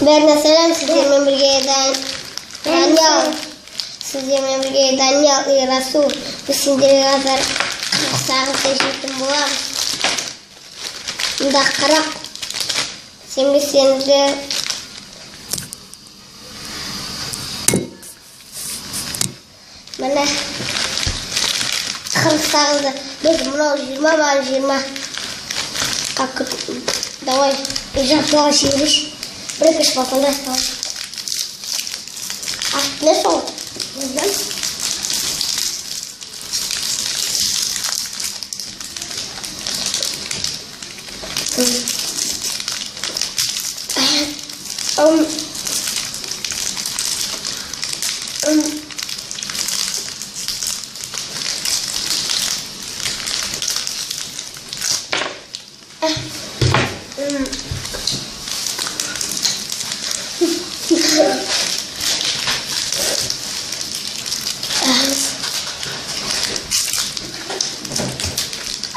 Berna selam sizlerle birlikte Daniel. Sizlerle birlikte Daniel Rasul. Bu sindiri kadar sağa seçtim bulam. Da karak. Şimdi sende mana 48 biz bunu 20 var 20. Как давай уже плачешь. Прыгаешь по колесам. А не что? Не знаю.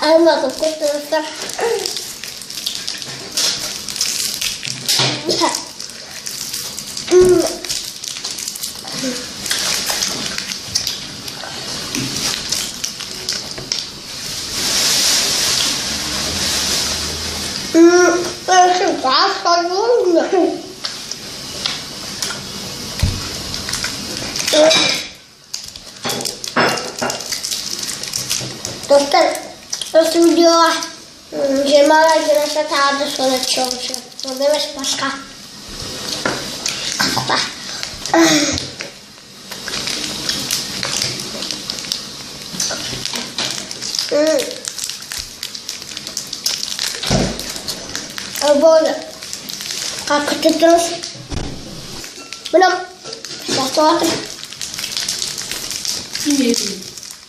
Alma какой-то После видео Джемала Генесата Адуса на чёрче. Подивись пашка. Боже, как ты трус? Belum, sesuatu.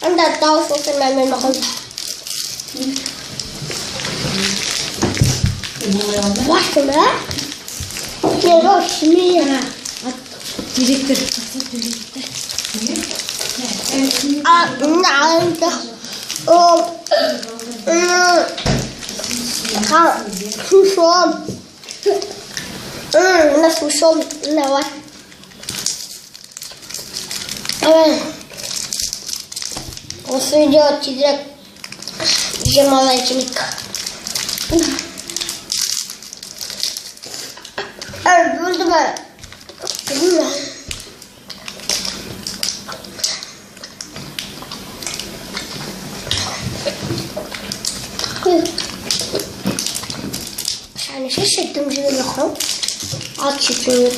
Anda tahu saya main makan. Wah, sudah. Terus ni ya. Direktur. Nanti. Susun. Nah susun lewat. Осы идет тизрек жемалайчник. Буду бы. Yani şaşırdım şimdi bakalım. Alt çıkıyor.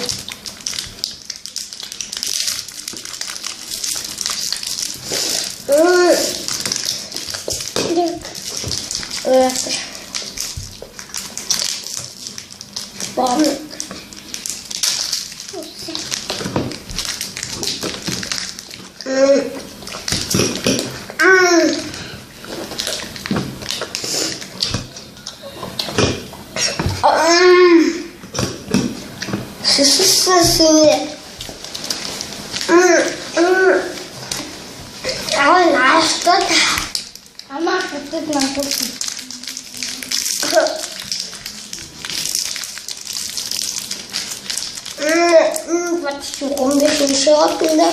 Он вышел шоколадно.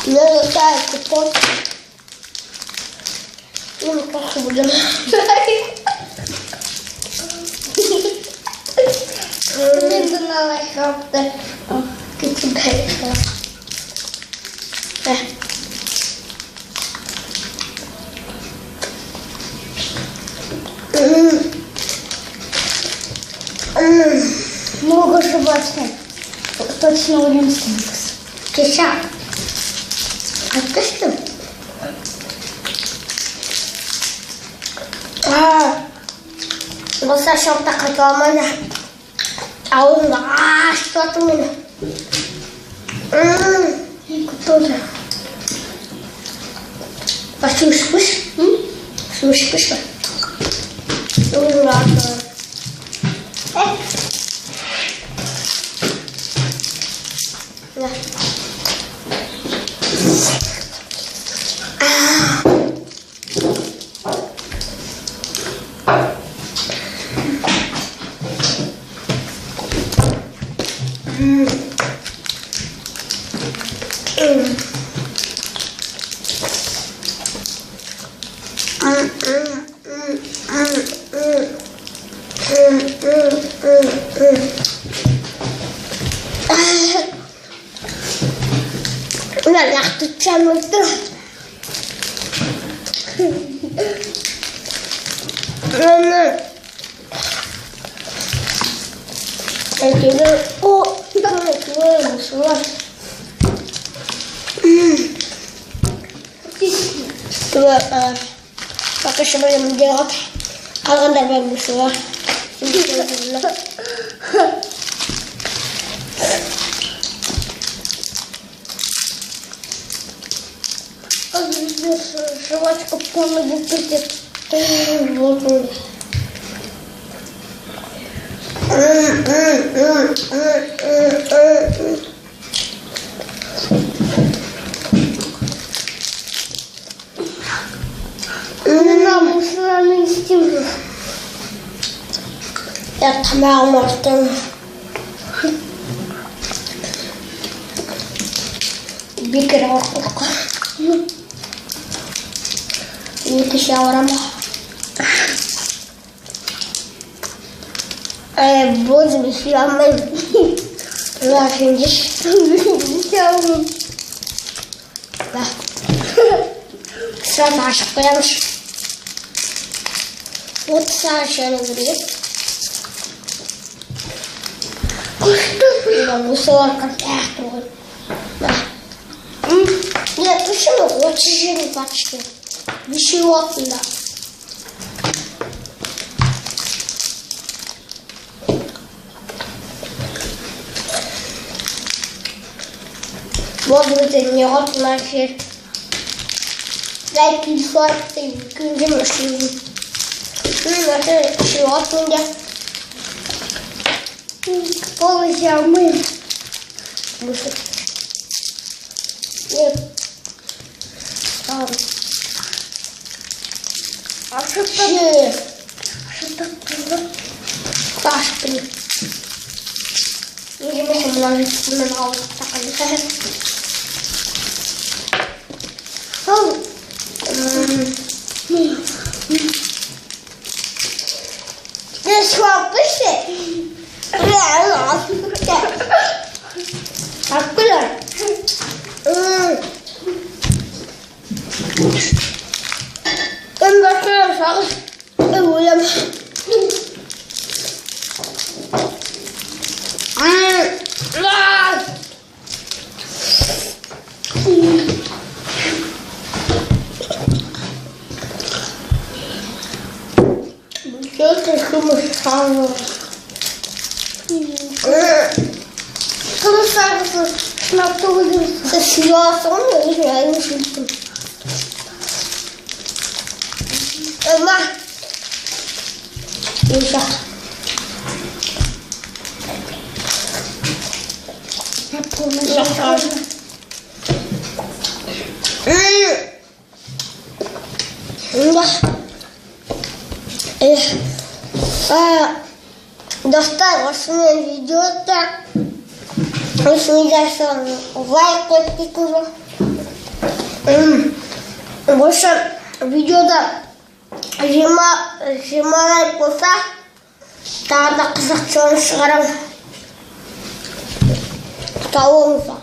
Я летаю купон. Ну, как будем. Не знала, как-то. Много животных. Точно Уильям Синкс. Киша. А ты что? Вот сначала так отломана. А он, что-то у меня. Кто-то. Послушай, слушай. Ужасно. Да. Ulan tutacağım oldu. Eskiden o böyle var. Bakın şimdi benim cevap. Kalkanda ben bir şey var. Жвачку полную будет. Вот. Нам усраны стены. Я там может. Бикер оркука. Iki şavrama. Bozum işlemem. Ulan şimdi şavrum. Bak. Sıra aşık koyalım. Вот совершенно вред. Я мусорка пятую. Нет, почему? Очень жирный почти. Ничего туда. Вот это не вот нафиг. Дай писать, ты где машину. Это чего туда? Полностью мы. Нет. А что такое? Что такое? Пашка. Не можем ложиться на голову. Ты что, пыши? Откуда? Ben bakıyorsanız uyuyam. Bu çok kımırsanlı. Kımırsanlı. Sınavda uyuyorsun. Siyah sonra uyuyorsun. Emma. Yaşa. Yaşa. Достал ваши видео-то. Если лайк подписку. Больше видео-то жима болса тағы да қызық шығарам. Құттықтауыңызға.